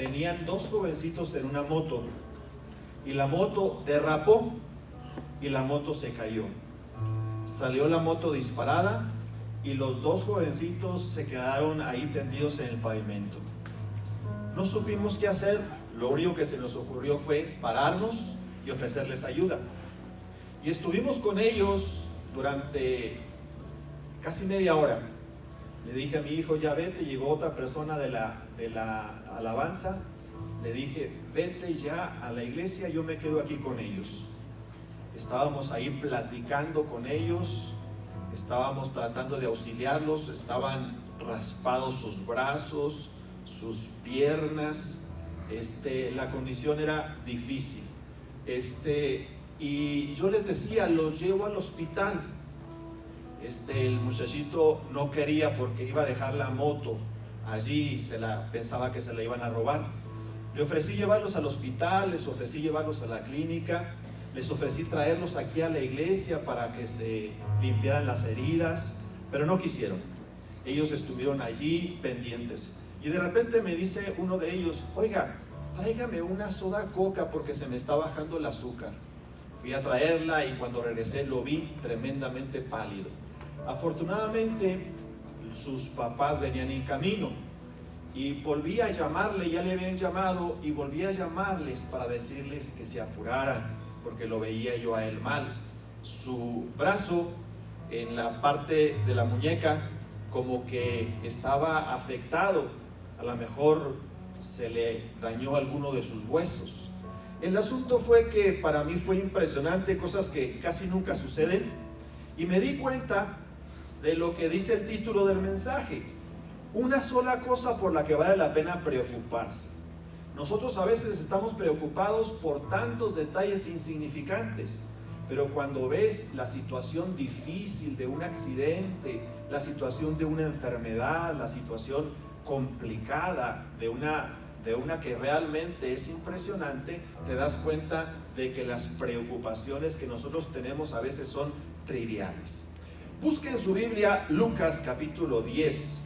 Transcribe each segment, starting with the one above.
Venían dos jovencitos en una moto y la moto derrapó y la moto se cayó. Salió la moto disparada y los dos jovencitos se quedaron ahí tendidos en el pavimento. No supimos qué hacer, lo único que se nos ocurrió fue pararnos y ofrecerles ayuda. Y estuvimos con ellos durante casi media hora. Le dije a mi hijo, ya vete, llegó otra persona de la alabanza. Le dije, vete ya a la iglesia, yo me quedo aquí con ellos. Estábamos ahí platicando con ellos, estábamos tratando de auxiliarlos, estaban raspados sus brazos, sus piernas, la condición era difícil. Y yo les decía, los llevo al hospital. El muchachito no quería porque iba a dejar la moto allí y pensaba que se la iban a robar. Le ofrecí llevarlos al hospital, les ofrecí llevarlos a la clínica, les ofrecí traerlos aquí a la iglesia para que se limpiaran las heridas, pero no quisieron. Ellos estuvieron allí pendientes. Y de repente me dice uno de ellos, oiga, tráigame una soda coca porque se me está bajando el azúcar. Fui a traerla y cuando regresé lo vi tremendamente pálido. Afortunadamente sus papás venían en camino y volví a llamarle, ya le habían llamado y volví a llamarles para decirles que se apuraran porque lo veía yo a él mal. Su brazo en la parte de la muñeca como que estaba afectado, a lo mejor se le dañó alguno de sus huesos. El asunto fue que para mí fue impresionante, cosas que casi nunca suceden, y me di cuenta de lo que dice el título del mensaje: una sola cosa por la que vale la pena preocuparse. Nosotros a veces estamos preocupados por tantos detalles insignificantes, pero cuando ves la situación difícil de un accidente, la situación de una enfermedad, la situación complicada de una que realmente es impresionante, te das cuenta de que las preocupaciones que nosotros tenemos a veces son triviales. Busque en su Biblia Lucas capítulo 10,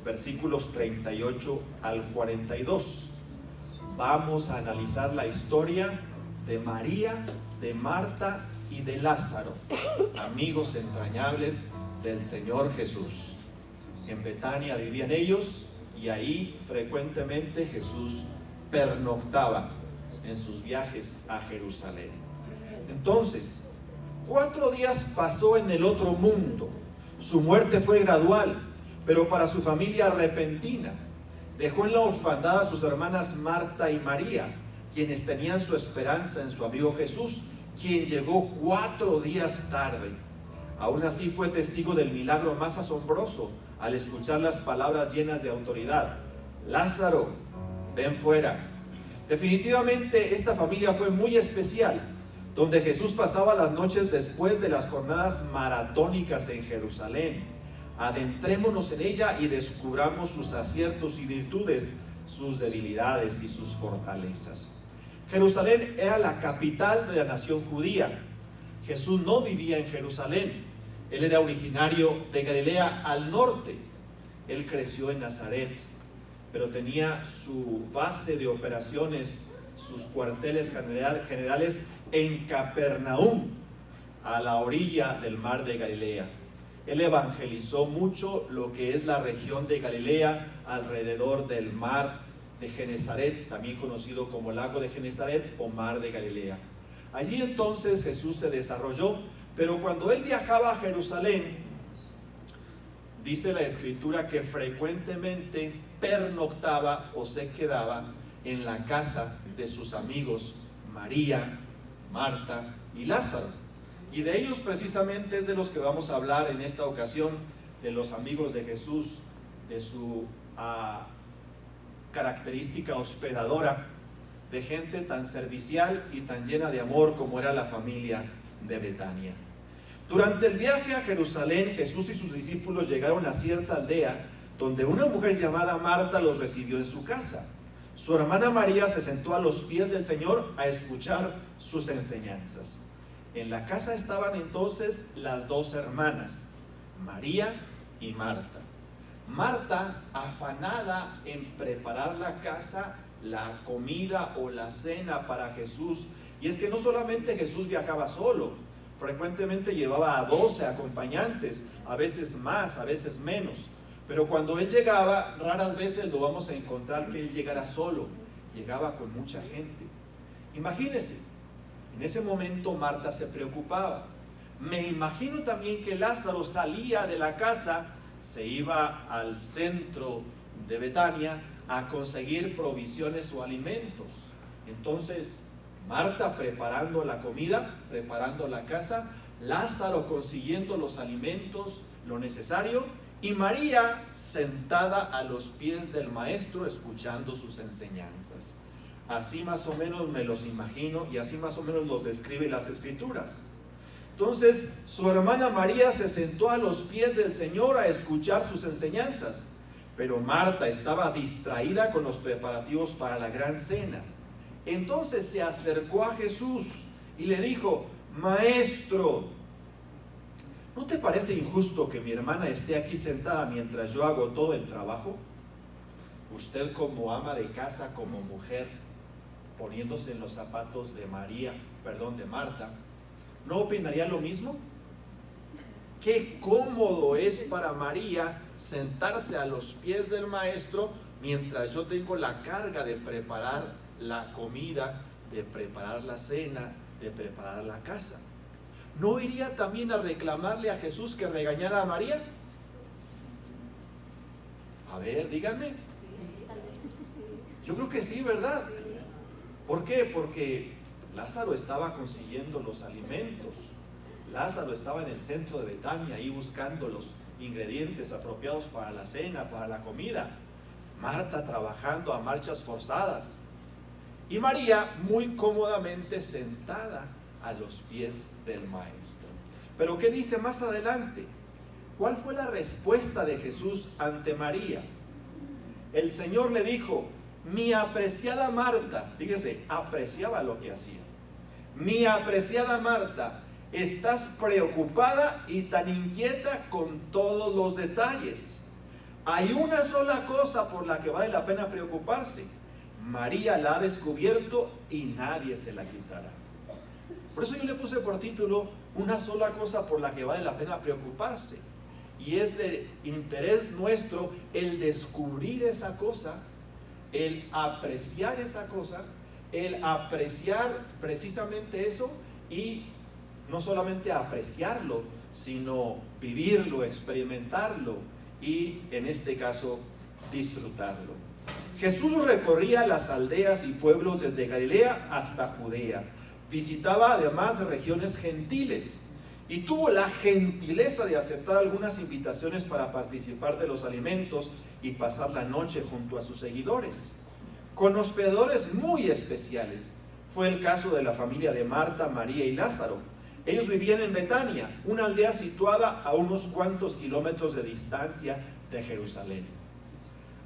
versículos 38 al 42. Vamos a analizar la historia de María, de Marta y de Lázaro, amigos entrañables del Señor Jesús. En Betania vivían ellos y ahí frecuentemente Jesús pernoctaba en sus viajes a Jerusalén. Entonces, 4 días pasó en el otro mundo. Su muerte fue gradual, pero para su familia repentina. Dejó en la orfandad a sus hermanas Marta y María, quienes tenían su esperanza en su amigo Jesús, quien llegó 4 días tarde. Aún así fue testigo del milagro más asombroso al escuchar las palabras llenas de autoridad: Lázaro, ven fuera. Definitivamente esta familia fue muy especial, donde Jesús pasaba las noches después de las jornadas maratónicas en Jerusalén. Adentrémonos en ella y descubramos sus aciertos y virtudes, sus debilidades y sus fortalezas. Jerusalén era la capital de la nación judía. Jesús no vivía en Jerusalén. Él era originario de Galilea al norte. Él creció en Nazaret, pero tenía su base de operaciones, sus cuarteles generales en Capernaum, a la orilla del mar de Galilea. Él evangelizó mucho lo que es la región de Galilea alrededor del mar de Genesaret, también conocido como lago de Genesaret o mar de Galilea. Allí entonces Jesús se desarrolló, pero cuando él viajaba a Jerusalén, dice la Escritura que frecuentemente pernoctaba o se quedaba en la casa de sus amigos María, Marta y Lázaro. Y de ellos precisamente es de los que vamos a hablar en esta ocasión, de los amigos de Jesús, de su característica hospedadora, de gente tan servicial y tan llena de amor como era la familia de Betania. Durante el viaje a Jerusalén, Jesús y sus discípulos llegaron a cierta aldea donde una mujer llamada Marta los recibió en su casa. Su hermana María se sentó a los pies del Señor a escuchar sus enseñanzas. En la casa estaban entonces las dos hermanas, María y Marta. Marta, afanada en preparar la casa, la comida o la cena para Jesús. Y es que no solamente Jesús viajaba solo, frecuentemente llevaba a 12 acompañantes, a veces más, a veces menos. Pero cuando Él llegaba, raras veces lo vamos a encontrar que Él llegara solo, llegaba con mucha gente. Imagínense, en ese momento Marta se preocupaba. Me imagino también que Lázaro salía de la casa, se iba al centro de Betania a conseguir provisiones o alimentos. Entonces, Marta preparando la comida, preparando la casa, Lázaro consiguiendo los alimentos, lo necesario, y María sentada a los pies del Maestro escuchando sus enseñanzas. Así más o menos me los imagino y así más o menos los describe las Escrituras. Entonces, su hermana María se sentó a los pies del Señor a escuchar sus enseñanzas, pero Marta estaba distraída con los preparativos para la gran cena. Entonces se acercó a Jesús y le dijo: Maestro, ¿no te parece injusto que mi hermana esté aquí sentada mientras yo hago todo el trabajo? Usted, como ama de casa, como mujer, poniéndose en los zapatos de Marta, ¿no opinaría lo mismo? Qué cómodo es para María sentarse a los pies del Maestro mientras yo tengo la carga de preparar la comida, de preparar la cena, de preparar la casa. ¿No iría también a reclamarle a Jesús que regañara a María? A ver, díganme. Yo creo que sí, ¿verdad? ¿Por qué? Porque Lázaro estaba consiguiendo los alimentos. Lázaro estaba en el centro de Betania, ahí buscando los ingredientes apropiados para la cena, para la comida. Marta trabajando a marchas forzadas. Y María muy cómodamente sentada a los pies del Maestro. Pero ¿qué dice más adelante? ¿Cuál fue la respuesta de Jesús ante María? El Señor le dijo: mi apreciada Marta, fíjese, apreciaba lo que hacía. Mi apreciada Marta, estás preocupada y tan inquieta con todos los detalles. Hay una sola cosa por la que vale la pena preocuparse. María la ha descubierto y nadie se la quitará. Por eso yo le puse por título: una sola cosa por la que vale la pena preocuparse. Y es de interés nuestro el descubrir esa cosa, el apreciar esa cosa, el apreciar precisamente eso, y no solamente apreciarlo, sino vivirlo, experimentarlo y, en este caso, disfrutarlo. Jesús recorría las aldeas y pueblos desde Galilea hasta Judea. Visitaba además regiones gentiles y tuvo la gentileza de aceptar algunas invitaciones para participar de los alimentos y pasar la noche junto a sus seguidores, con hospedadores muy especiales. Fue el caso de la familia de Marta, María y Lázaro. Ellos vivían en Betania, una aldea situada a unos cuantos kilómetros de distancia de Jerusalén.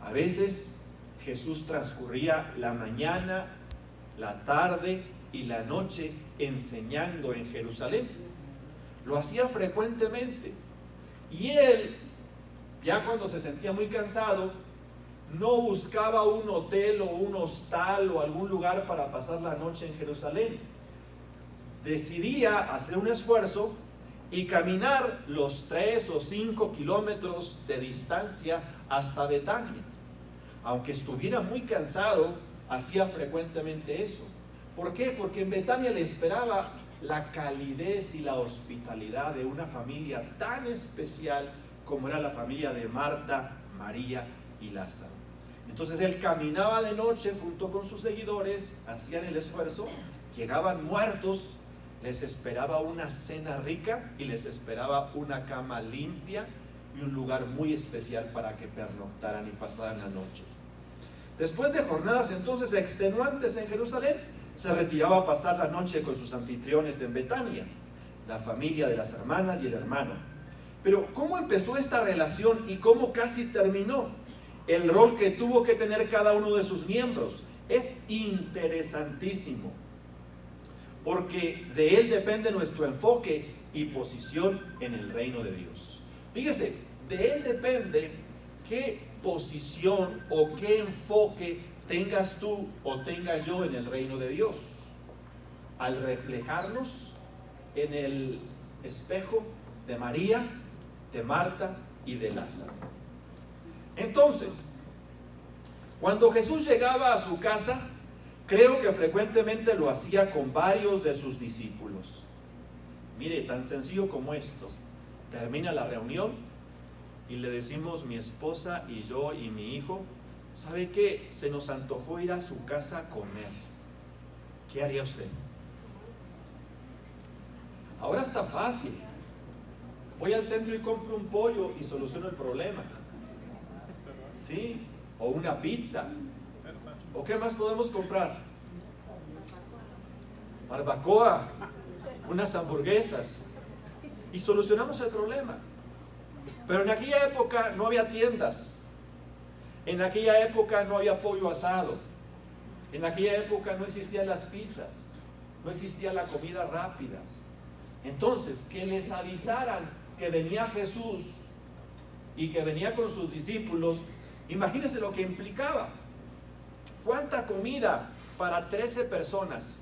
A veces Jesús transcurría la mañana, la tarde y la noche enseñando en Jerusalén. Lo hacía frecuentemente. Y él, ya cuando se sentía muy cansado, no buscaba un hotel o un hostal o algún lugar para pasar la noche en Jerusalén. Decidía hacer un esfuerzo y caminar los 3 o 5 kilómetros de distancia hasta Betania. Aunque estuviera muy cansado, hacía frecuentemente eso. ¿Por qué? Porque en Betania le esperaba la calidez y la hospitalidad de una familia tan especial como era la familia de Marta, María y Lázaro. Entonces él caminaba de noche junto con sus seguidores, hacían el esfuerzo, llegaban muertos, les esperaba una cena rica y les esperaba una cama limpia y un lugar muy especial para que pernoctaran y pasaran la noche. Después de jornadas entonces extenuantes en Jerusalén, se retiraba a pasar la noche con sus anfitriones en Betania, la familia de las hermanas y el hermano. Pero ¿cómo empezó esta relación y cómo casi terminó? El rol que tuvo que tener cada uno de sus miembros es interesantísimo, porque de él depende nuestro enfoque y posición en el reino de Dios. Fíjese, de él depende qué posición o qué enfoque tengas tú o tenga yo en el reino de Dios, al reflejarnos en el espejo de María, de Marta y de Lázaro. Entonces, cuando Jesús llegaba a su casa, creo que frecuentemente lo hacía con varios de sus discípulos. Mire, tan sencillo como esto. Termina la reunión y le decimos mi esposa y yo y mi hijo, ¿sabe qué? Se nos antojó ir a su casa a comer. ¿Qué haría usted? Ahora está fácil. Voy al centro y compro un pollo y soluciono el problema. ¿Sí? O una pizza. ¿O qué más podemos comprar? Barbacoa, unas hamburguesas. Y solucionamos el problema. Pero en aquella época no había tiendas. En aquella época no había pollo asado. En aquella época no existían las pizzas. No existía la comida rápida. Entonces, que les avisaran que venía Jesús y que venía con sus discípulos, imagínense lo que implicaba. ¿Cuánta comida para 13 personas?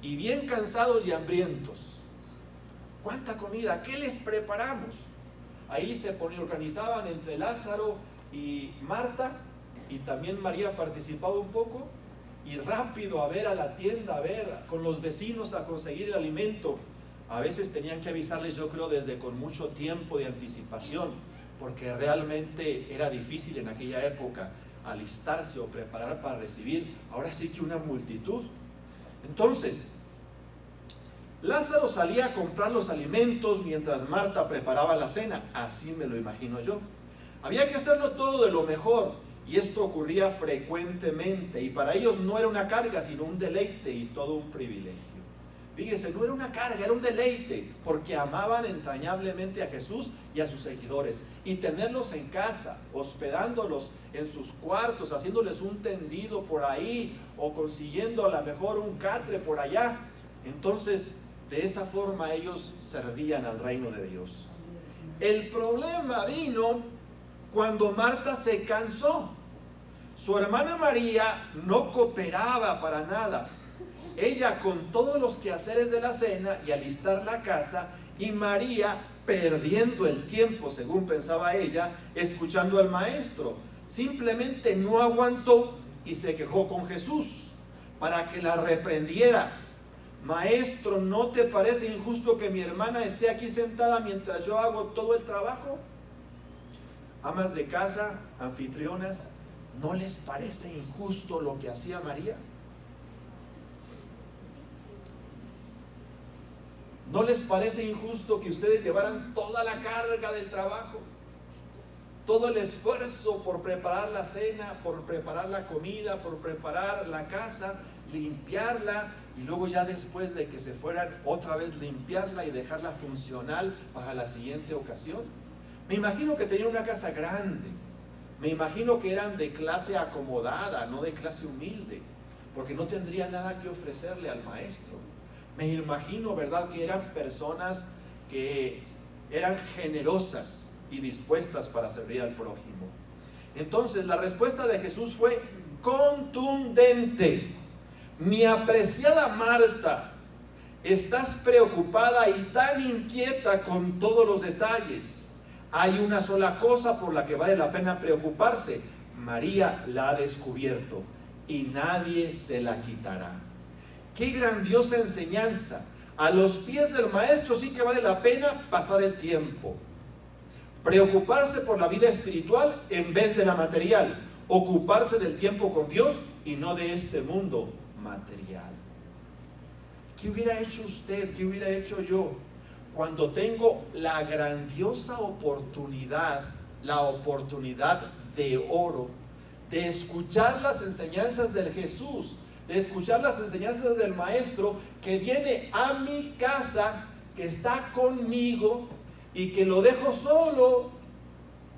Y bien cansados y hambrientos. ¿Cuánta comida? ¿Qué les preparamos? Ahí se organizaban entre Lázaro y Marta, y también María participaba un poco, y rápido a ver a la tienda, a ver con los vecinos a conseguir el alimento. A veces tenían que avisarles, yo creo, desde con mucho tiempo de anticipación, porque realmente era difícil en aquella época alistarse o preparar para recibir. Ahora sí que una multitud. Entonces, Lázaro salía a comprar los alimentos mientras Marta preparaba la cena. Así me lo imagino yo. Había que hacerlo todo de lo mejor, y esto ocurría frecuentemente, y para ellos no era una carga, sino un deleite y todo un privilegio. Fíjese, no era una carga, era un deleite, porque amaban entrañablemente a Jesús y a sus seguidores, y tenerlos en casa, hospedándolos en sus cuartos, haciéndoles un tendido por ahí, o consiguiendo a lo mejor un catre por allá. Entonces, de esa forma ellos servían al reino de Dios. El problema vino cuando Marta se cansó. Su hermana María no cooperaba para nada. Ella con todos los quehaceres de la cena y alistar la casa, y María perdiendo el tiempo, según pensaba ella, escuchando al maestro. Simplemente no aguantó y se quejó con Jesús para que la reprendiera. Maestro, ¿no te parece injusto que mi hermana esté aquí sentada mientras yo hago todo el trabajo? Amas de casa, anfitrionas, ¿no les parece injusto lo que hacía María? ¿No les parece injusto que ustedes llevaran toda la carga del trabajo? Todo el esfuerzo por preparar la cena, por preparar la comida, por preparar la casa, limpiarla, y luego ya después de que se fueran, otra vez limpiarla y dejarla funcional para la siguiente ocasión. Me imagino que tenían una casa grande. Me imagino que eran de clase acomodada, no de clase humilde, porque no tendría nada que ofrecerle al maestro. Me imagino, ¿verdad?, que eran personas que eran generosas y dispuestas para servir al prójimo. Entonces la respuesta de Jesús fue contundente. Mi apreciada Marta, estás preocupada y tan inquieta con todos los detalles. Hay una sola cosa por la que vale la pena preocuparse. María la ha descubierto y nadie se la quitará. ¡Qué grandiosa enseñanza! A los pies del maestro sí que vale la pena pasar el tiempo. Preocuparse por la vida espiritual en vez de la material. Ocuparse del tiempo con Dios y no de este mundo material. ¿Qué hubiera hecho usted? ¿Qué hubiera hecho yo? Cuando tengo la grandiosa oportunidad, la oportunidad de oro, de escuchar las enseñanzas del Jesús, de escuchar las enseñanzas del Maestro, que viene a mi casa, que está conmigo, y que lo dejo solo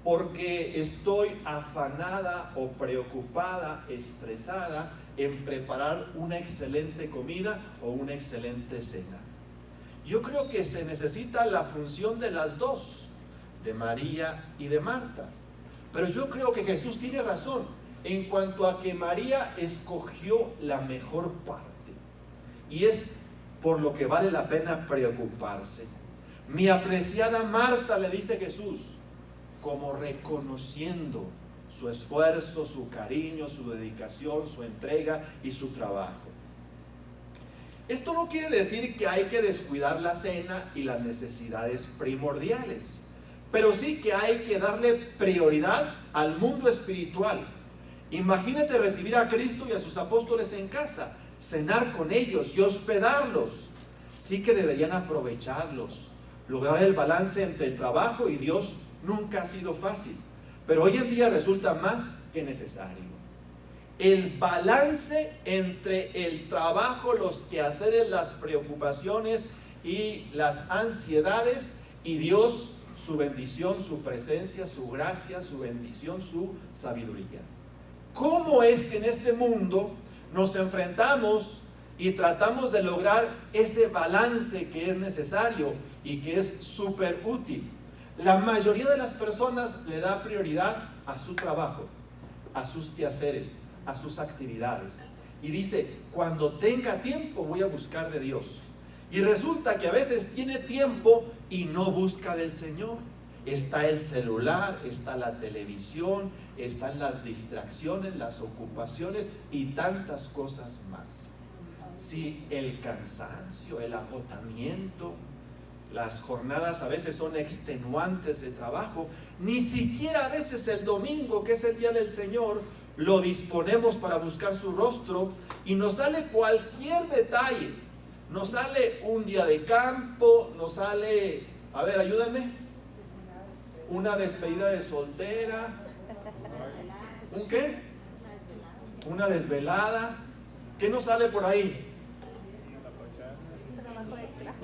porque estoy afanada o preocupada, estresada en preparar una excelente comida o una excelente cena. Yo creo que se necesita la función de las dos, de María y de Marta. Pero yo creo que Jesús tiene razón. en cuanto a que María escogió la mejor parte. Y es por lo que vale la pena preocuparse. Mi apreciada Marta, le dice Jesús, como reconociendo su esfuerzo, su cariño, su dedicación, su entrega y su trabajo. Esto no quiere decir que hay que descuidar la cena y las necesidades primordiales, pero sí que hay que darle prioridad al mundo espiritual. Imagínate recibir a Cristo y a sus apóstoles en casa, cenar con ellos y hospedarlos. Sí que deberían aprovecharlos. Lograr el balance entre el trabajo y Dios nunca ha sido fácil, pero hoy en día resulta más que necesario. El balance entre el trabajo, los quehaceres, las preocupaciones y las ansiedades, y Dios, su bendición, su presencia, su gracia, su bendición, su sabiduría. ¿Cómo es que en este mundo nos enfrentamos y tratamos de lograr ese balance que es necesario y que es súper útil? La mayoría de las personas le da prioridad a su trabajo, a sus quehaceres, a sus actividades, y dice, cuando tenga tiempo voy a buscar de Dios. Y resulta que a veces tiene tiempo y no busca del Señor. Está el celular, está la televisión, están las distracciones, las ocupaciones y tantas cosas más. Si el cansancio, el agotamiento, las jornadas a veces son extenuantes de trabajo, ni siquiera a veces el domingo, que es el día del Señor, lo disponemos para buscar su rostro, y nos sale cualquier detalle. Nos sale un día de campo, nos sale, a ver, ayúdame, una despedida de soltera, ¿un qué? Una desvelada. ¿Qué nos sale por ahí?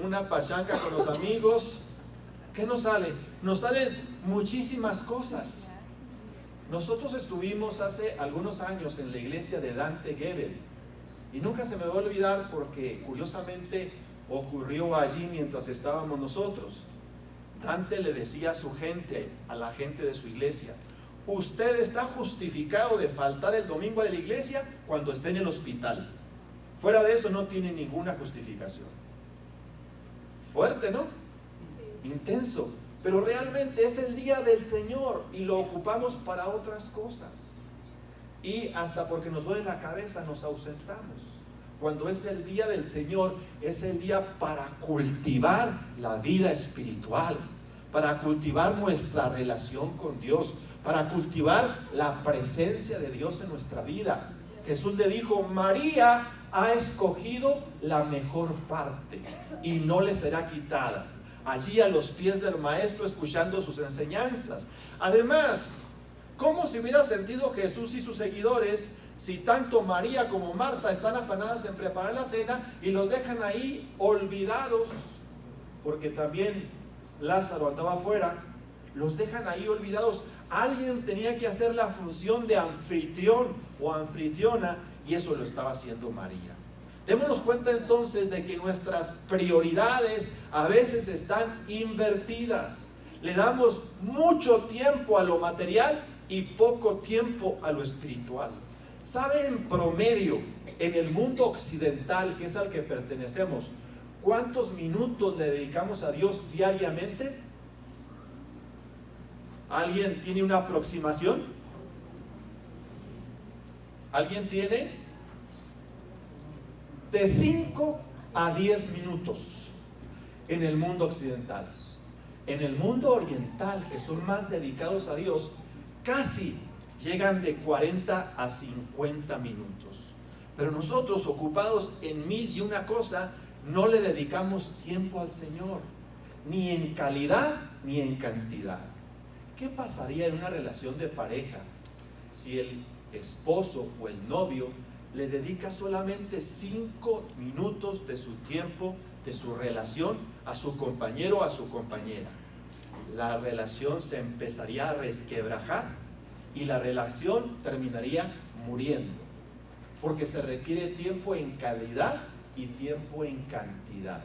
Una pachanga con los amigos. ¿Qué nos sale? Nos salen muchísimas cosas. Nosotros estuvimos hace algunos años en la iglesia de Dante Gebel, y nunca se me va a olvidar porque curiosamente ocurrió allí mientras estábamos nosotros. Dante le decía a su gente, a la gente de su iglesia, usted está justificado de faltar el domingo a la iglesia cuando esté en el hospital. Fuera de eso no tiene ninguna justificación. Fuerte, ¿no? Sí. Intenso. Pero realmente es el día del Señor y lo ocupamos para otras cosas. Y hasta porque nos duele la cabeza nos ausentamos. Cuando es el día del Señor, es el día para cultivar la vida espiritual, para cultivar nuestra relación con Dios, para cultivar la presencia de Dios en nuestra vida. Jesús le dijo, María ha escogido la mejor parte y no le será quitada. Allí a los pies del Maestro, escuchando sus enseñanzas. Además, ¿cómo se hubiera sentido Jesús y sus seguidores si tanto María como Marta están afanadas en preparar la cena y los dejan ahí olvidados? Porque también Lázaro andaba afuera, los dejan ahí olvidados. Alguien tenía que hacer la función de anfitrión o anfitriona, y eso lo estaba haciendo María. Démonos cuenta entonces de que nuestras prioridades a veces están invertidas. Le damos mucho tiempo a lo material y poco tiempo a lo espiritual. ¿Sabe en promedio, en el mundo occidental, que es al que pertenecemos, cuántos minutos le dedicamos a Dios diariamente? ¿Alguien tiene una aproximación? ¿Alguien tiene? De 5 a 10 minutos en el mundo occidental. En el mundo oriental, que son más dedicados a Dios, casi llegan de 40 a 50 minutos. Pero nosotros, ocupados en mil y una cosa, no le dedicamos tiempo al Señor, ni en calidad ni en cantidad. ¿Qué pasaría en una relación de pareja si el esposo o el novio le dedica solamente 5 minutos de su tiempo, de su relación, a su compañero o a su compañera? La relación se empezaría a resquebrajar y la relación terminaría muriendo, porque se requiere tiempo en calidad y tiempo en cantidad.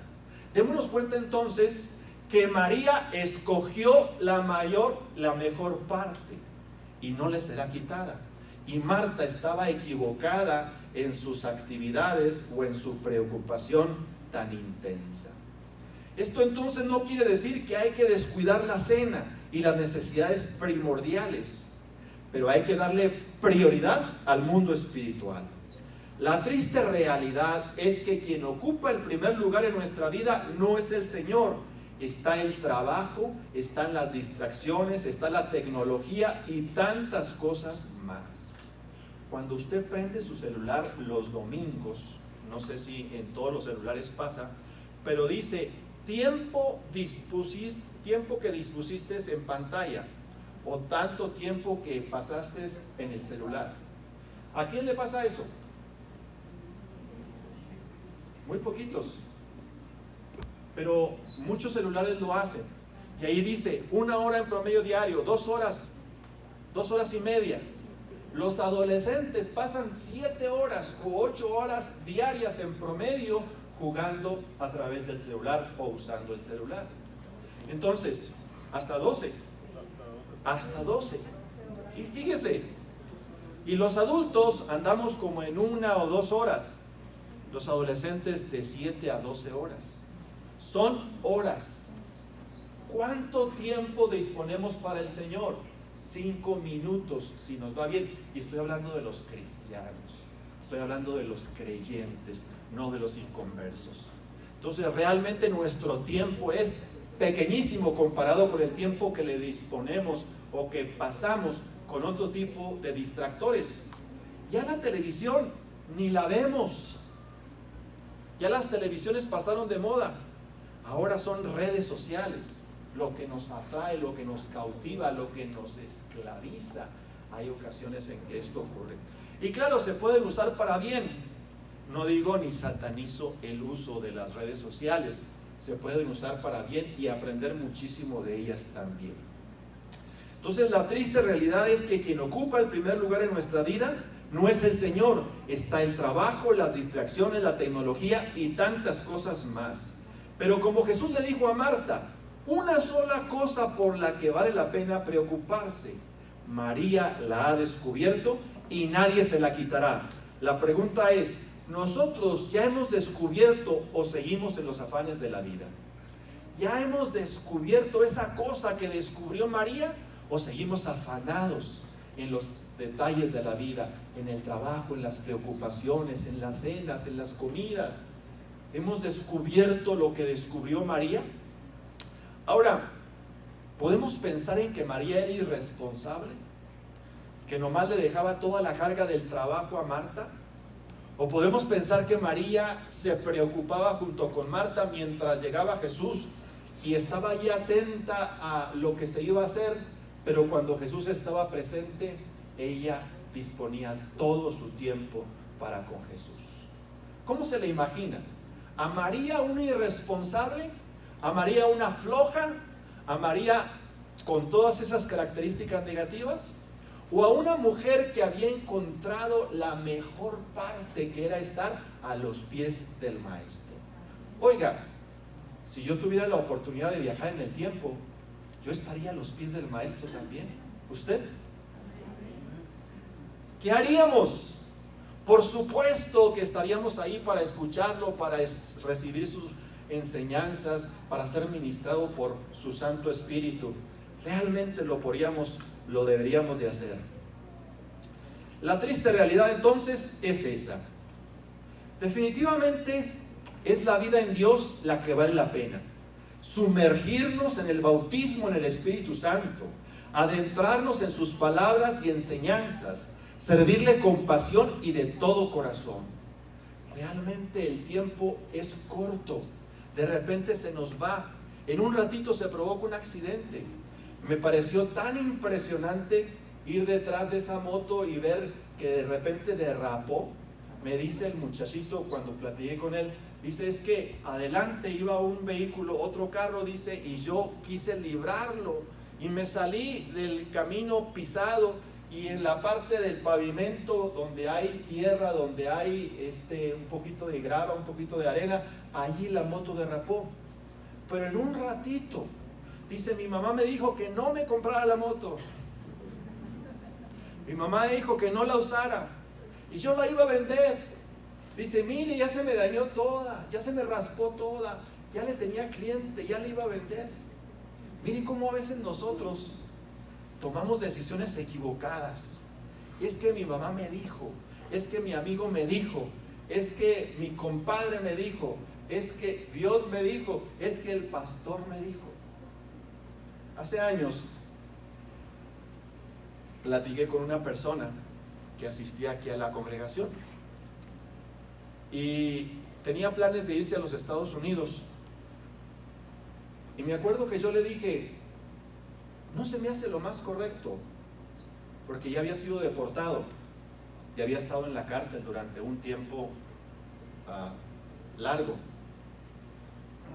Démonos cuenta entonces que María escogió la mejor parte y no le será quitada. y Marta estaba equivocada en sus actividades o en su preocupación tan intensa. Esto entonces no quiere decir que hay que descuidar la cena y las necesidades primordiales, pero hay que darle prioridad al mundo espiritual. La triste realidad es que quien ocupa el primer lugar en nuestra vida no es el Señor. Está el trabajo, están las distracciones, está la tecnología y tantas cosas más. Cuando usted prende su celular los domingos, no sé si en todos los celulares pasa, pero dice tiempo que dispusiste en pantalla o tanto tiempo que pasaste en el celular. ¿A quién le pasa eso? Muy poquitos, pero muchos celulares lo hacen. Y ahí dice 1 hora en promedio diario, 2 horas, 2 horas y media. Los adolescentes pasan 7 horas o 8 horas diarias en promedio jugando a través del celular o usando el celular. Entonces, hasta 12. Y fíjese, y los adultos andamos como en 1 o 2 horas. Los adolescentes de 7 a 12 horas. Son horas. ¿Cuánto tiempo disponemos para el Señor? 5 minutos, si nos va bien. Y estoy hablando de los cristianos, estoy hablando de los creyentes, no de los inconversos. Entonces realmente nuestro tiempo es pequeñísimo comparado con el tiempo que le disponemos o que pasamos con otro tipo de distractores. Ya la televisión ni la vemos. Ya las televisiones pasaron de moda. Ahora son redes sociales lo que nos atrae, lo que nos cautiva, lo que nos esclaviza. Hay ocasiones en que esto ocurre. Y claro, se pueden usar para bien. No digo ni satanizo el uso de las redes sociales. Se pueden usar para bien y aprender muchísimo de ellas también. Entonces la triste realidad es que quien ocupa el primer lugar en nuestra vida no es el Señor. Está el trabajo, las distracciones, la tecnología y tantas cosas más. Pero como Jesús le dijo a Marta, una sola cosa por la que vale la pena preocuparse. María la ha descubierto y nadie se la quitará. La pregunta es, ¿nosotros ya hemos descubierto o seguimos en los afanes de la vida? ¿Ya hemos descubierto esa cosa que descubrió María o seguimos afanados en los detalles de la vida, en el trabajo, en las preocupaciones, en las cenas, en las comidas? ¿Hemos descubierto lo que descubrió María? Ahora, ¿podemos pensar en que María era irresponsable? ¿Que nomás le dejaba toda la carga del trabajo a Marta? ¿O podemos pensar que María se preocupaba junto con Marta mientras llegaba Jesús y estaba ahí atenta a lo que se iba a hacer, pero cuando Jesús estaba presente, ella disponía todo su tiempo para con Jesús? ¿Cómo se le imagina? ¿A María una irresponsable? ¿A María una floja? ¿A María con todas esas características negativas? ¿O a una mujer que había encontrado la mejor parte, que era estar a los pies del Maestro? Oiga, si yo tuviera la oportunidad de viajar en el tiempo, yo estaría a los pies del Maestro también. ¿Usted? ¿Qué haríamos? Por supuesto que estaríamos ahí para escucharlo, para recibir sus enseñanzas, para ser ministrado por su Santo Espíritu. Realmente lo deberíamos de hacer. La triste realidad entonces es esa. Definitivamente es la vida en Dios la que vale la pena. Sumergirnos en el bautismo en el Espíritu Santo, adentrarnos en sus palabras y enseñanzas, servirle con pasión y de todo corazón. Realmente el tiempo es corto. De repente se nos va. En un ratito se provoca un accidente. Me pareció tan impresionante ir detrás de esa moto y ver que de repente derrapó. Me dice el muchachito cuando platiqué con él, dice, es que adelante iba un vehículo, otro carro, dice, y yo quise librarlo y me salí del camino pisado, y en la parte del pavimento donde hay tierra, donde hay un poquito de grava, un poquito de arena, allí la moto derrapó. Pero en un ratito, dice, mi mamá me dijo que no me comprara la moto. Mi mamá dijo que no la usara y yo la iba a vender. Dice, mire, ya se me dañó toda, ya se me raspó toda, ya le tenía cliente, ya le iba a vender. Mire cómo a veces nosotros tomamos decisiones equivocadas. Es que mi mamá me dijo, es que mi amigo me dijo, es que mi compadre me dijo, es que Dios me dijo, es que el pastor me dijo. Hace años platiqué con una persona que asistía aquí a la congregación y tenía planes de irse a los Estados Unidos. Y me acuerdo que yo le dije, no se me hace lo más correcto, porque ya había sido deportado y había estado en la cárcel durante un tiempo largo.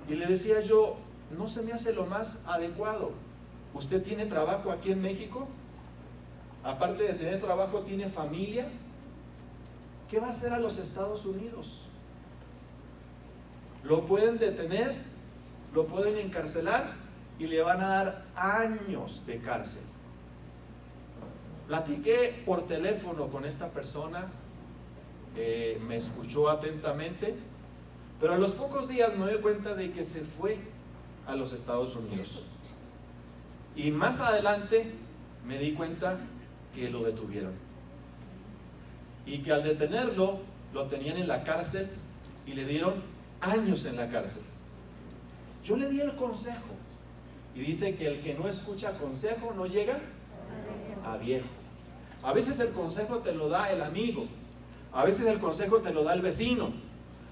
Y le decía yo, no se me hace lo más adecuado. ¿Usted tiene trabajo aquí en México? Aparte de tener trabajo, ¿tiene familia? ¿Qué va a hacer a los Estados Unidos? Lo pueden detener, lo pueden encarcelar y le van a dar años de cárcel. Platiqué por teléfono con esta persona, me escuchó atentamente, pero a los pocos días me doy cuenta de que se fue a los Estados Unidos. Y más adelante me di cuenta que lo detuvieron. Y que al detenerlo, lo tenían en la cárcel y le dieron años en la cárcel. Yo le di el consejo. Y dice que el que no escucha consejo no llega a viejo. A veces el consejo te lo da el amigo. A veces el consejo te lo da el vecino.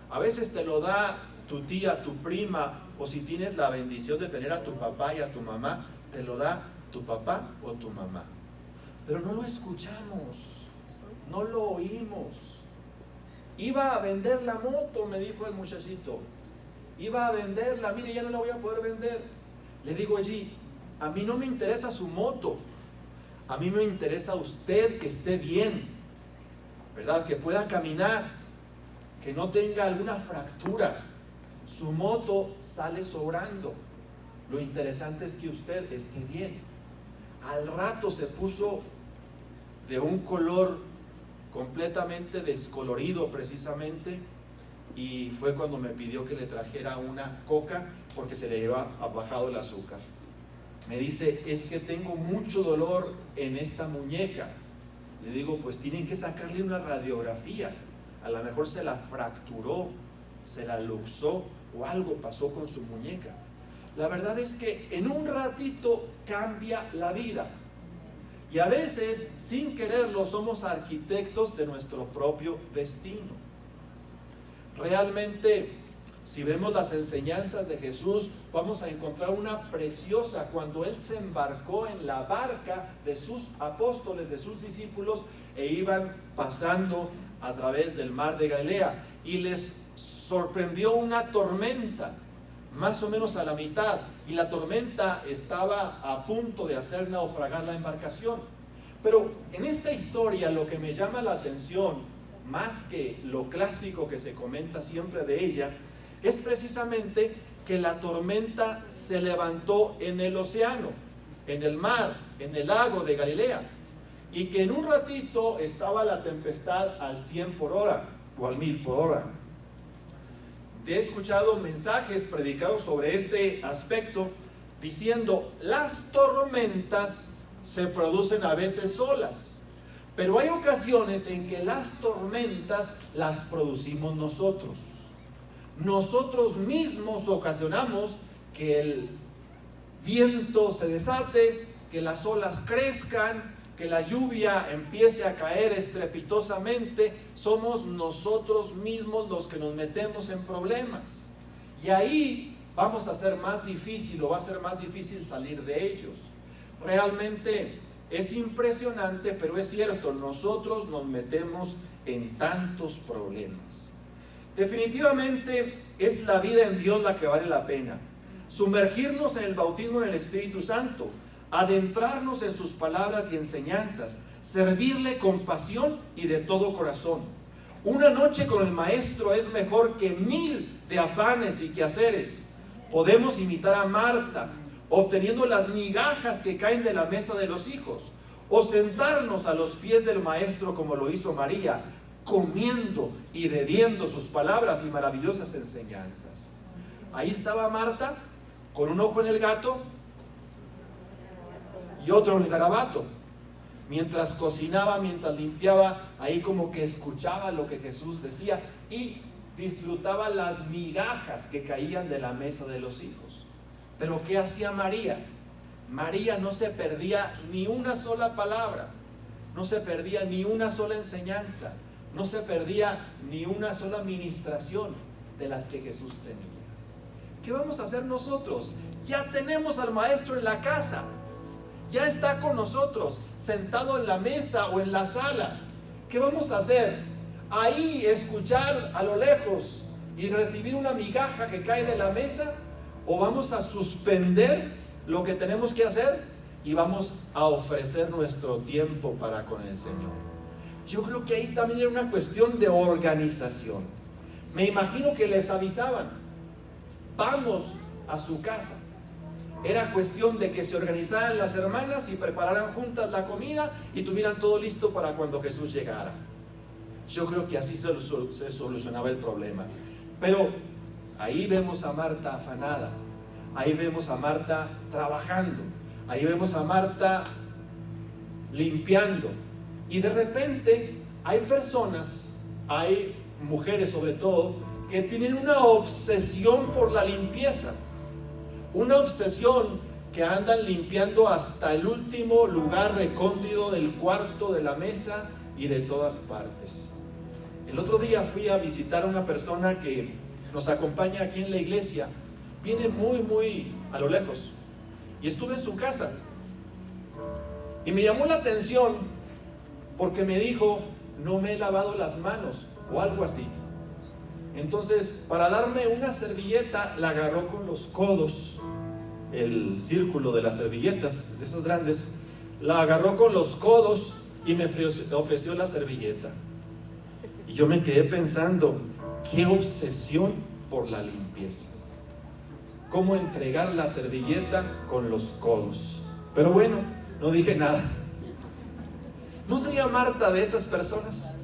A veces te lo da tu tía, tu prima, o si tienes la bendición de tener a tu papá y a tu mamá, te lo da tu papá o tu mamá. Pero no lo escuchamos, no lo oímos. Iba a vender la moto, me dijo el muchachito. Iba a venderla, mire, ya no la voy a poder vender. Le digo allí, a mí no me interesa su moto, a mí me interesa usted que esté bien, ¿verdad? Que pueda caminar, que no tenga alguna fractura. Su moto sale sobrando. Lo interesante es que usted esté bien. Al rato se puso de un color completamente descolorido precisamente, y fue cuando me pidió que le trajera una coca porque se le había bajado el azúcar. Me dice, es que tengo mucho dolor en esta muñeca. Le digo, pues tienen que sacarle una radiografía, a lo mejor se la fracturó, se la luxó o algo pasó con su muñeca. La verdad es que en un ratito cambia la vida. Y a veces, sin quererlo, somos arquitectos de nuestro propio destino. Realmente, si vemos las enseñanzas de Jesús, vamos a encontrar una preciosa cuando Él se embarcó en la barca de sus apóstoles, de sus discípulos, e iban pasando a través del mar de Galilea. Y les sorprendió una tormenta, más o menos a la mitad, y la tormenta estaba a punto de hacer naufragar la embarcación. Pero en esta historia lo que me llama la atención, más que lo clásico que se comenta siempre de ella, es precisamente que la tormenta se levantó en el océano, en el mar, en el lago de Galilea, y que en un ratito estaba la tempestad al 100 por hora o al 1000 por hora. He escuchado mensajes predicados sobre este aspecto diciendo, las tormentas se producen a veces solas, pero hay ocasiones en que las tormentas las producimos nosotros. Nosotros mismos ocasionamos que el viento se desate, que las olas crezcan, que la lluvia empiece a caer estrepitosamente. Somos nosotros mismos los que nos metemos en problemas. Y ahí vamos a ser más difícil, o va a ser más difícil salir de ellos. Realmente es impresionante, pero es cierto, nosotros nos metemos en tantos problemas. Definitivamente es la vida en Dios la que vale la pena. Sumergirnos en el bautismo en el Espíritu Santo, adentrarnos en sus palabras y enseñanzas, servirle con pasión y de todo corazón. Una noche con el Maestro es mejor que 1000 de afanes y quehaceres. Podemos imitar a Marta, obteniendo las migajas que caen de la mesa de los hijos, o sentarnos a los pies del Maestro como lo hizo María, comiendo y bebiendo sus palabras y maravillosas enseñanzas. Ahí estaba Marta con un ojo en el gato y otro en el garabato. Mientras cocinaba, mientras limpiaba, ahí como que escuchaba lo que Jesús decía y disfrutaba las migajas que caían de la mesa de los hijos. Pero ¿qué hacía María? María no se perdía ni una sola palabra, no se perdía ni una sola enseñanza, no se perdía ni una sola ministración de las que Jesús tenía. ¿Qué vamos a hacer nosotros? Ya tenemos al Maestro en la casa, ya está con nosotros, sentado en la mesa o en la sala. ¿Qué vamos a hacer? Ahí escuchar a lo lejos y recibir una migaja que cae de la mesa, o vamos a suspender lo que tenemos que hacer y vamos a ofrecer nuestro tiempo para con el Señor. Yo creo que ahí también era una cuestión de organización. Me imagino que les avisaban: vamos a su casa. Era cuestión de que se organizaran las hermanas y prepararan juntas la comida y tuvieran todo listo para cuando Jesús llegara. Yo creo que así se solucionaba el problema. Pero ahí vemos a Marta afanada, ahí vemos a Marta trabajando, ahí vemos a Marta limpiando. Y de repente hay personas, hay mujeres sobre todo, que tienen una obsesión por la limpieza. Una obsesión que andan limpiando hasta el último lugar recóndito del cuarto, de la mesa y de todas partes. El otro día fui a visitar a una persona que nos acompaña aquí en la iglesia. Viene muy a lo lejos. Y estuve en su casa. Y me llamó la atención porque me dijo: no me he lavado las manos, o algo así. Entonces, para darme una servilleta, la agarró con los codos, el círculo de las servilletas, de esas grandes, la agarró con los codos y me ofreció la servilleta. Y yo me quedé pensando: qué obsesión por la limpieza. Cómo entregar la servilleta con los codos. Pero bueno, no dije nada. ¿No sería Marta de esas personas?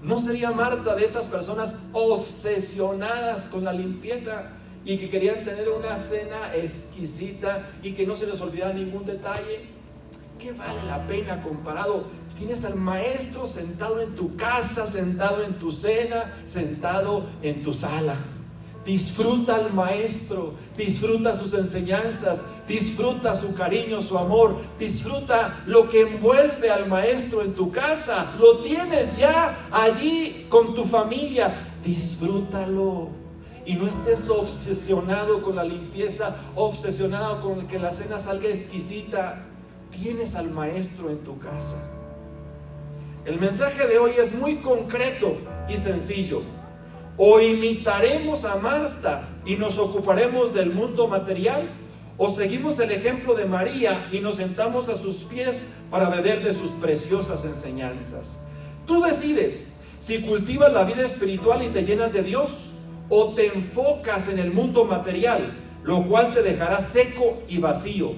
¿No sería Marta de esas personas obsesionadas con la limpieza y que querían tener una cena exquisita y que no se les olvidara ningún detalle? ¿Qué vale la pena comparado? Tienes al Maestro sentado en tu casa, sentado en tu cena, sentado en tu sala. Disfruta al Maestro, disfruta sus enseñanzas, disfruta su cariño, su amor, disfruta lo que envuelve al Maestro en tu casa. Lo tienes ya allí con tu familia, disfrútalo. Y no estés obsesionado con la limpieza, obsesionado con que la cena salga exquisita. Tienes al Maestro en tu casa. El mensaje de hoy es muy concreto y sencillo. O imitaremos a Marta y nos ocuparemos del mundo material, o seguimos el ejemplo de María y nos sentamos a sus pies para beber de sus preciosas enseñanzas. Tú decides si cultivas la vida espiritual y te llenas de Dios, o te enfocas en el mundo material, lo cual te dejará seco y vacío.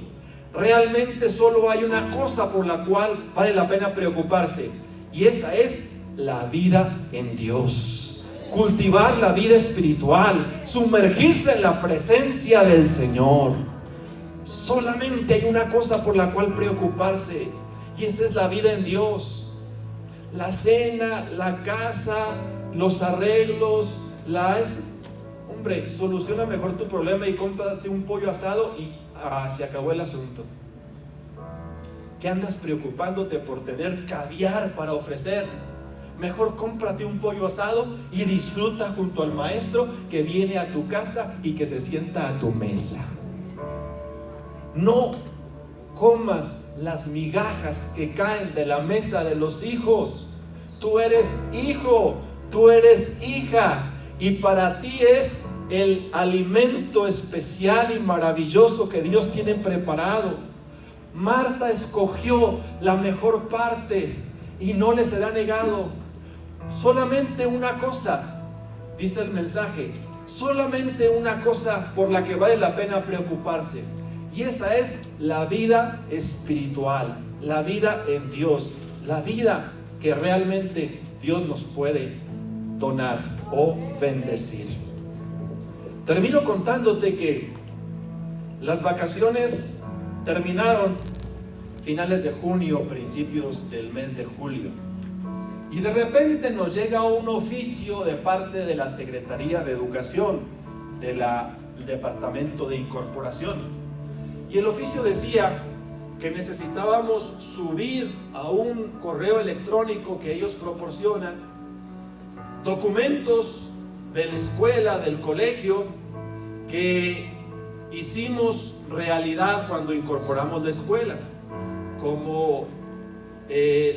Realmente solo hay una cosa por la cual vale la pena preocuparse, y esa es la vida en Dios. Cultivar la vida espiritual, sumergirse en la presencia del Señor. Solamente hay una cosa por la cual preocuparse, y esa es la vida en Dios. La cena, la casa, los arreglos, hombre, soluciona mejor tu problema y cómprate un pollo asado y se acabó el asunto. ¿Qué andas preocupándote por tener caviar para ofrecer? Mejor cómprate un pollo asado y disfruta junto al Maestro que viene a tu casa y que se sienta a tu mesa. No comas las migajas que caen de la mesa de los hijos. Tú eres hijo, tú eres hija, y para ti es el alimento especial y maravilloso que Dios tiene preparado. Marta escogió la mejor parte y no le será negado. Solamente una cosa, dice el mensaje, solamente una cosa por la que vale la pena preocuparse, Y esa es la vida espiritual, la vida en Dios, la vida que realmente Dios nos puede donar o bendecir. Termino contándote que las vacaciones terminaron finales de junio, principios del mes de julio. Y de repente nos llega un oficio de parte de la Secretaría de Educación del Departamento de Incorporación. Y el oficio decía que necesitábamos subir a un correo electrónico que ellos proporcionan documentos de la escuela, del colegio, que hicimos realidad cuando incorporamos la escuela, como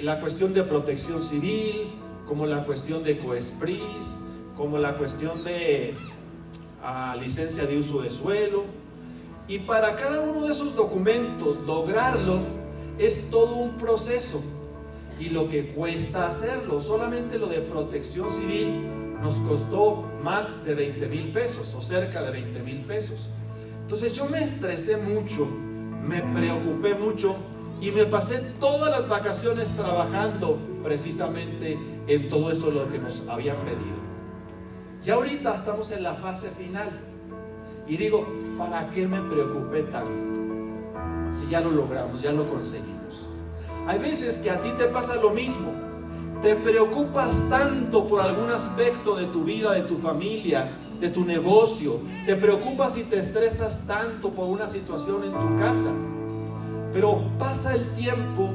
la cuestión de protección civil, como la cuestión de COESPRIS, como la cuestión de licencia de uso de suelo. Y para cada uno de esos documentos lograrlo es todo un proceso, y lo que cuesta hacerlo, solamente lo de protección civil nos costó más de 20,000 pesos o cerca de 20,000 pesos. Entonces yo me estresé mucho, me preocupé mucho y me pasé todas las vacaciones trabajando precisamente en todo eso lo que nos habían pedido. Y ahorita estamos en la fase final y digo, ¿para qué me preocupé tanto? Si ya lo logramos, ya lo conseguimos. Hay veces que a ti te pasa lo mismo. Te preocupas tanto por algún aspecto de tu vida, de tu familia, de tu negocio. Te preocupas y te estresas tanto por una situación en tu casa. Pero pasa el tiempo,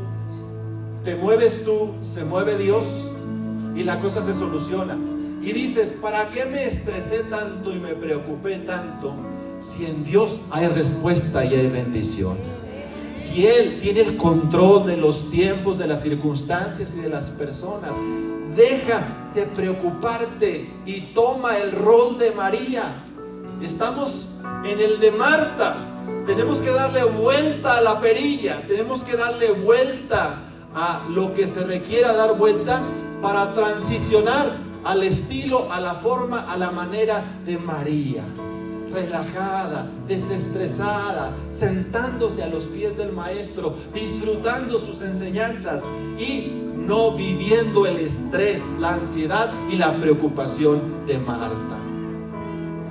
te mueves tú, se mueve Dios y la cosa se soluciona. Y dices, ¿para qué me estresé tanto y me preocupé tanto si en Dios hay respuesta y hay bendición? Si Él tiene el control de los tiempos, de las circunstancias y de las personas, deja de preocuparte y toma el rol de María. Estamos en el de Marta. Tenemos que darle vuelta a la perilla, tenemos que darle vuelta a lo que se requiera dar vuelta para transicionar al estilo, a la forma, a la manera de María. Relajada, desestresada, sentándose a los pies del Maestro, disfrutando sus enseñanzas y no viviendo el estrés, la ansiedad y la preocupación de Marta.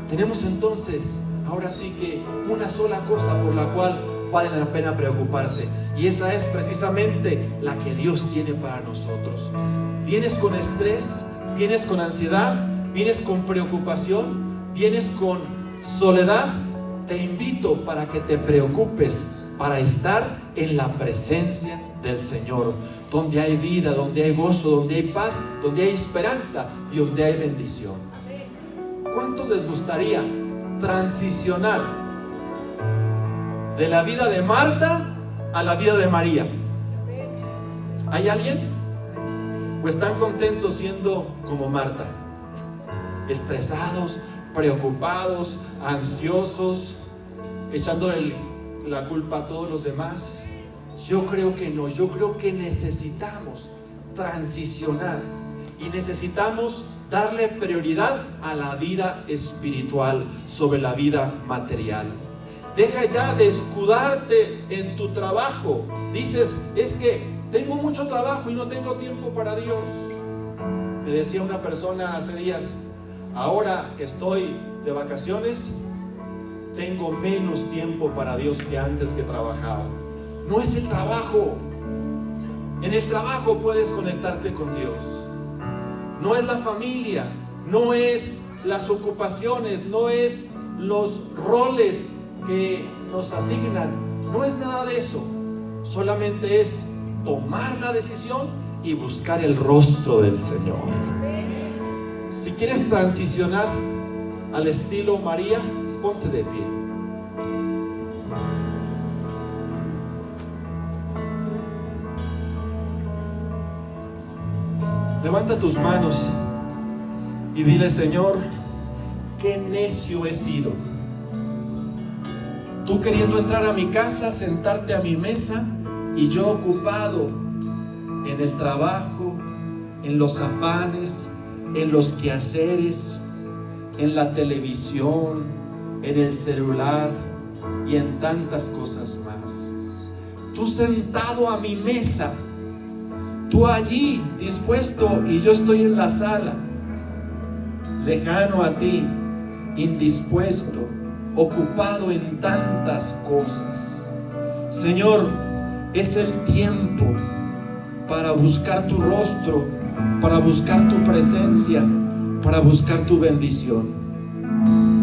Tenemos entonces, ahora sí que una sola cosa por la cual vale la pena preocuparse, y esa es precisamente la que Dios tiene para nosotros. ¿Vienes con estrés? ¿Vienes con ansiedad? ¿Vienes con preocupación? ¿Vienes con soledad? Te invito para que te preocupes, para estar en la presencia del Señor, donde hay vida, donde hay gozo, donde hay paz, donde hay esperanza y donde hay bendición. ¿Cuántos les gustaría transicionar de la vida de Marta a la vida de María? ¿Hay alguien? ¿O están contentos siendo como Marta? Estresados, preocupados, ansiosos, echándole la culpa a todos los demás. Yo creo que no, yo creo que necesitamos transicionar y necesitamos darle prioridad a la vida espiritual sobre la vida material. Deja ya de escudarte en tu trabajo. Dices, es que tengo mucho trabajo y no tengo tiempo para Dios. Me decía una persona hace días, ahora que estoy de vacaciones, tengo menos tiempo para Dios que antes que trabajaba. No es el trabajo. En el trabajo puedes conectarte con Dios. No es la familia, no es las ocupaciones, no es los roles que nos asignan. No es nada de eso. Solamente es tomar la decisión y buscar el rostro del Señor. Si quieres transicionar al estilo María, ponte de pie. Levanta tus manos y dile, Señor, qué necio he sido. Tú queriendo entrar a mi casa, sentarte a mi mesa, y yo ocupado en el trabajo, en los afanes, en los quehaceres, en la televisión, en el celular, y en tantas cosas más. Tú sentado a mi mesa, tú allí dispuesto y yo estoy en la sala, lejano a ti, indispuesto, ocupado en tantas cosas. Señor, es el tiempo para buscar tu rostro, para buscar tu presencia, para buscar tu bendición.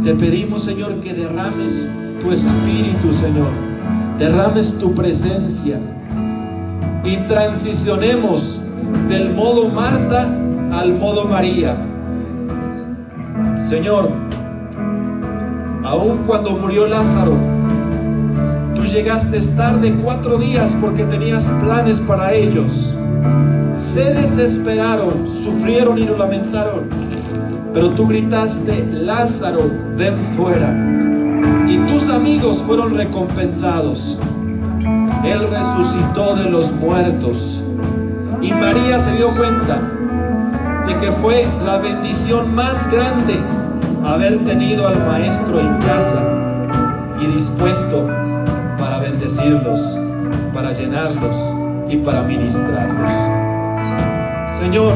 Te pedimos, Señor, que derrames tu espíritu, Señor, derrames tu presencia y transicionemos del modo Marta al modo María. Señor, aun cuando murió Lázaro, tú llegaste tarde 4 días porque tenías planes para ellos. Se desesperaron, sufrieron y lo lamentaron, pero tú gritaste: Lázaro, ven fuera. Y tus amigos fueron recompensados. Él resucitó de los muertos. Y María se dio cuenta de que fue la bendición más grande haber tenido al Maestro en casa y dispuesto para bendecirlos, para llenarlos y para ministrarlos. Señor,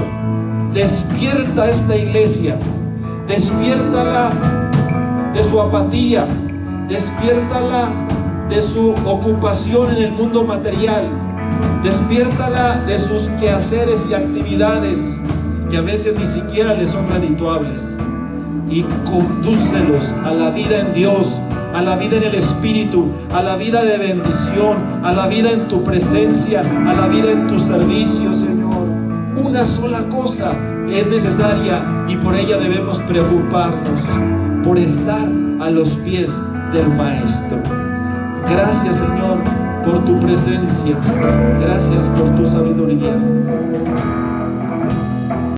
despierta esta iglesia, despiértala de su apatía, despiértala de su ocupación en el mundo material, despiértala de sus quehaceres y actividades que a veces ni siquiera les son redituables, y condúcelos a la vida en Dios, a la vida en el Espíritu, a la vida de bendición, a la vida en tu presencia, a la vida en tu servicio, Señor. Una sola cosa es necesaria y por ella debemos preocuparnos, por estar a los pies del Maestro. Gracias, Señor, por tu presencia. Gracias por tu sabiduría.